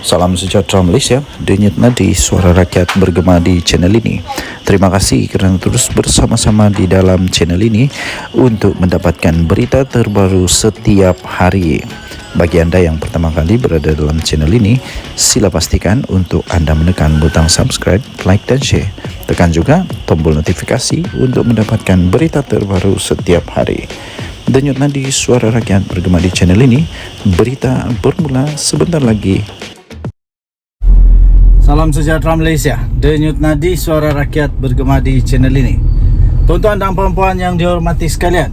Salam sejahtera Malaysia, denyut nadi suara rakyat bergema di channel ini. Terima kasih kerana terus bersama-sama di dalam channel ini untuk mendapatkan berita terbaru setiap hari. Bagi anda yang pertama kali berada dalam channel ini, sila pastikan untuk anda menekan butang subscribe, like dan share. Tekan juga tombol notifikasi untuk mendapatkan berita terbaru setiap hari. Denyut nadi suara rakyat bergema di channel ini, berita bermula sebentar lagi. Salam sejahtera Malaysia, denyut nadi suara rakyat bergema di channel ini. Tuan-tuan dan puan-puan yang dihormati sekalian,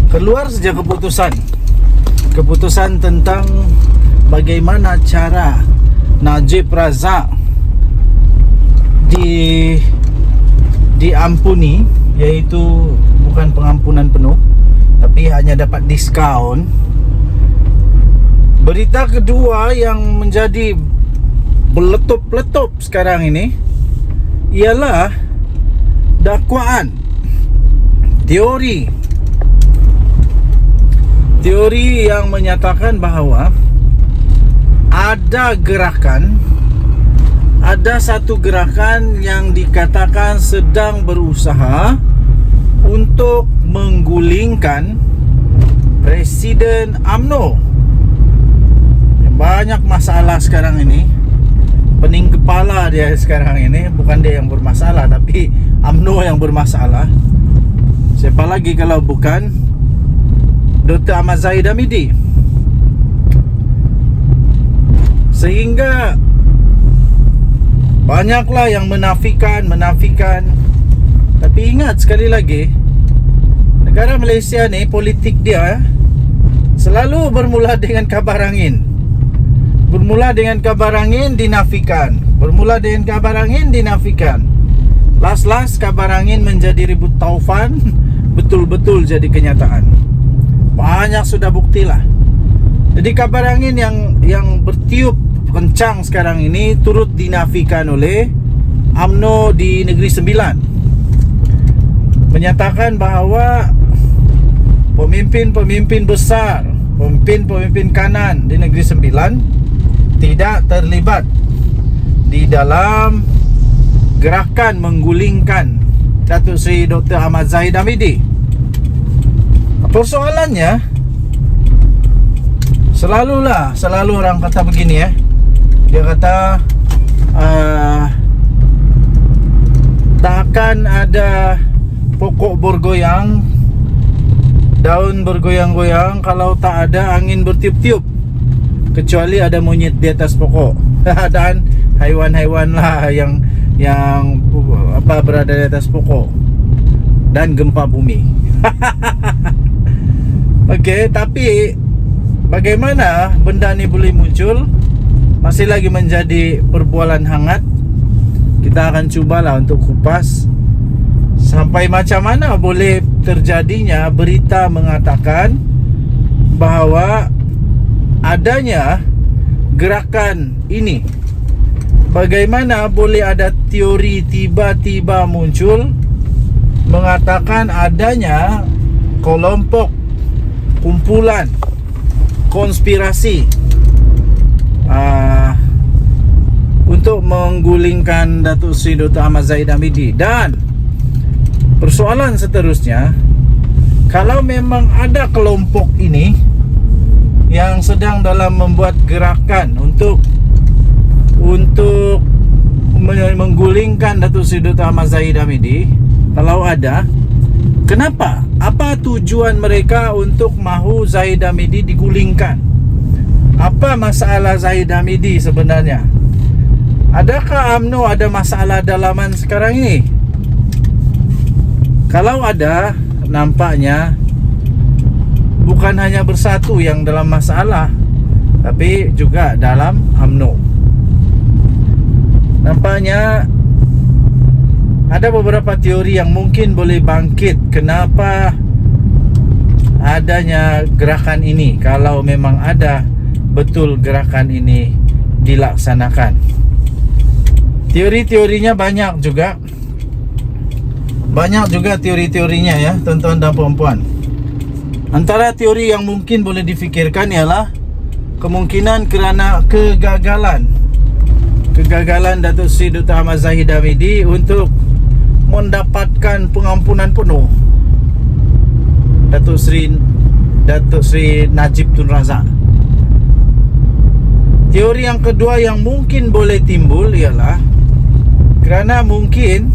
keluar saja keputusan tentang bagaimana cara Najib Razak diampuni, iaitu bukan pengampunan penuh tapi hanya dapat diskaun. Berita kedua yang menjadi meletup-letup sekarang ini ialah dakwaan, teori yang menyatakan bahawa ada satu gerakan yang dikatakan sedang berusaha untuk menggulingkan Presiden UMNO. Banyak masalah sekarang ini. Pening kepala dia sekarang ini. Bukan dia yang bermasalah, tapi UMNO yang bermasalah. Siapa lagi kalau bukan Dr. Ahmad Zahid Hamidi. Sehingga banyaklah yang menafikan. Tapi ingat sekali lagi, negara Malaysia ni, politik dia selalu bermula dengan kabar angin. Bermula dengan kabar angin, dinafikan. Bermula dengan kabar angin, dinafikan. Last kabar angin menjadi ribut taufan, betul-betul jadi kenyataan. Banyak sudah buktilah. Jadi kabar angin yang bertiup kencang sekarang ini turut dinafikan oleh UMNO di Negeri Sembilan. Menyatakan bahawa pemimpin besar, pemimpin kanan di Negeri Sembilan tidak terlibat di dalam gerakan menggulingkan Datuk Seri Dr. Ahmad Zahid Hamidi. Persoalannya, selalu orang kata begini dia kata tak akan ada pokok bergoyang, daun bergoyang-goyang kalau tak ada angin bertiup-tiup, kecuali ada monyet di atas pokok dan haiwan-haiwan lah yang berada di atas pokok, dan gempa bumi. Okey, tapi bagaimana benda ni boleh muncul masih lagi menjadi perbualan hangat. Kita akan cubalah untuk kupas sampai macam mana boleh terjadinya berita mengatakan bahawa adanya gerakan ini. Bagaimana boleh ada teori tiba-tiba muncul mengatakan adanya kelompok, kumpulan, konspirasi untuk menggulingkan Datuk Seri Dr. Ahmad Zahid Hamidi. Dan persoalan seterusnya, kalau memang ada kelompok ini yang sedang dalam membuat gerakan untuk menggulingkan Datuk Seri Dr. Ahmad Zahid Hamidi, kalau ada, kenapa? Apa tujuan mereka untuk mahu Zahid Hamidi digulingkan? Apa masalah Zahid Hamidi sebenarnya? Adakah UMNO ada masalah dalaman sekarang ini? Kalau ada, nampaknya bukan hanya bersatu yang dalam masalah, tapi juga dalam UMNO. Nampaknya ada beberapa teori yang mungkin boleh bangkit kenapa adanya gerakan ini, kalau memang ada betul gerakan ini dilaksanakan. Teori-teorinya banyak juga teori-teorinya ya, tuan-tuan dan puan-puan. Antara teori yang mungkin boleh difikirkan ialah kemungkinan kerana kegagalan Datuk Seri Dr. Ahmad Zahid Hamidi untuk mendapatkan pengampunan penuh Datuk Seri Najib Tun Razak. Teori yang kedua yang mungkin boleh timbul ialah kerana mungkin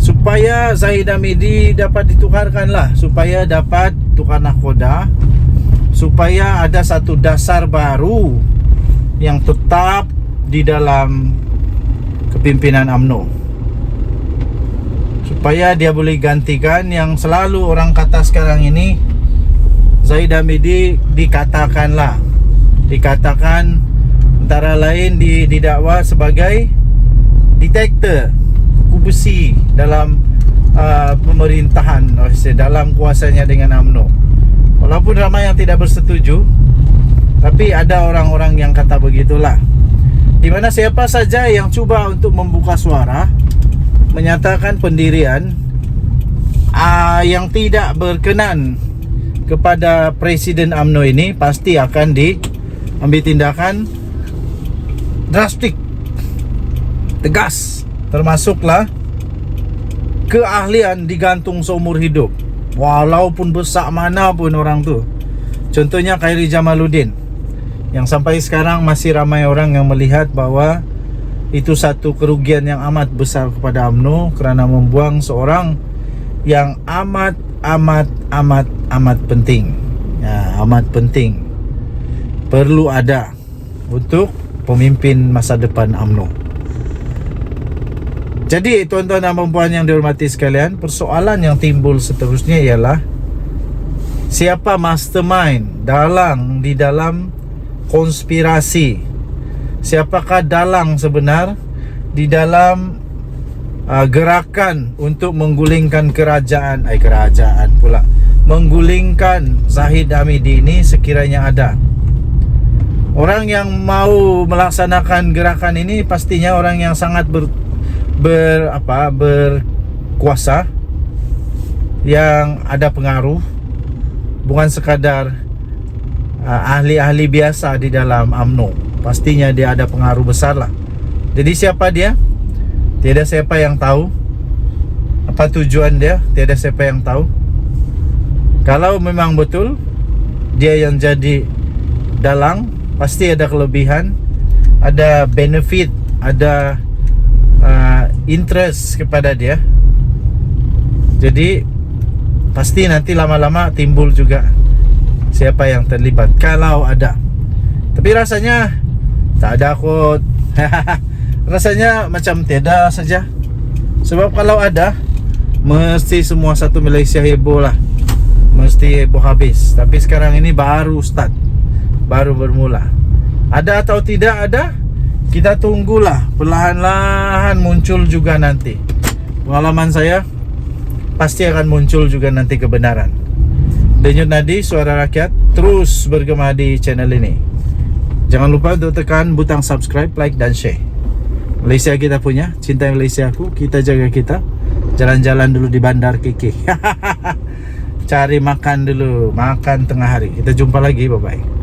supaya Zahid Hamidi dapat ditukarkanlah, supaya dapat tukar nahkoda, supaya ada satu dasar baru yang tetap di dalam kepimpinan UMNO, supaya dia boleh gantikan yang selalu orang kata sekarang ini. Zahid Hamidi dikatakan antara lain didakwa sebagai detektor kuku besi dalam pemerintahan, dalam kuasanya dengan UMNO. Walaupun ramai yang tidak bersetuju, tapi ada orang-orang yang kata begitulah. Di mana siapa saja yang cuba untuk membuka suara, menyatakan pendirian yang tidak berkenan kepada Presiden UMNO ini, pasti akan diambil tindakan drastik, tegas. Termasuklah keahlian digantung seumur hidup, walaupun besar mana pun orang tu. Contohnya Khairi Jamaluddin, yang sampai sekarang masih ramai orang yang melihat bahawa itu satu kerugian yang amat besar kepada UMNO kerana membuang seorang yang amat penting. Amat penting, perlu ada untuk pemimpin masa depan UMNO. Jadi tuan-tuan dan puan yang dihormati sekalian, persoalan yang timbul seterusnya ialah siapa mastermind di dalam konspirasi. Siapakah dalang sebenar di dalam gerakan untuk menggulingkan menggulingkan Zahid Hamidi ini sekiranya ada. Orang yang mau melaksanakan gerakan ini pastinya orang yang sangat berkuasa, yang ada pengaruh, bukan sekadar ahli-ahli biasa di dalam UMNO. Pastinya dia ada pengaruh besar lah. Jadi siapa dia? Tiada siapa yang tahu. Apa tujuan dia? Tiada siapa yang tahu. Kalau memang betul dia yang jadi dalang, pasti ada kelebihan, ada benefit, ada interest kepada dia. Jadi pasti nanti lama-lama timbul juga siapa yang terlibat, kalau ada. Tapi rasanya tak ada kot. Rasanya macam tiada saja. Sebab kalau ada, mesti semua satu Malaysia heboh lah, mesti heboh habis. Tapi sekarang ini baru start, baru bermula. Ada atau tidak ada, kita tunggulah. Perlahan-lahan muncul juga nanti. Pengalaman saya, pasti akan muncul juga nanti kebenaran. Denyut Nadi Suara Rakyat terus bergema di channel ini. Jangan lupa untuk tekan butang subscribe, like dan share. Malaysia kita punya, cinta Malaysia aku, kita jaga kita. Jalan-jalan dulu di Bandar KK. Cari makan dulu, makan tengah hari. Kita jumpa lagi, bye-bye.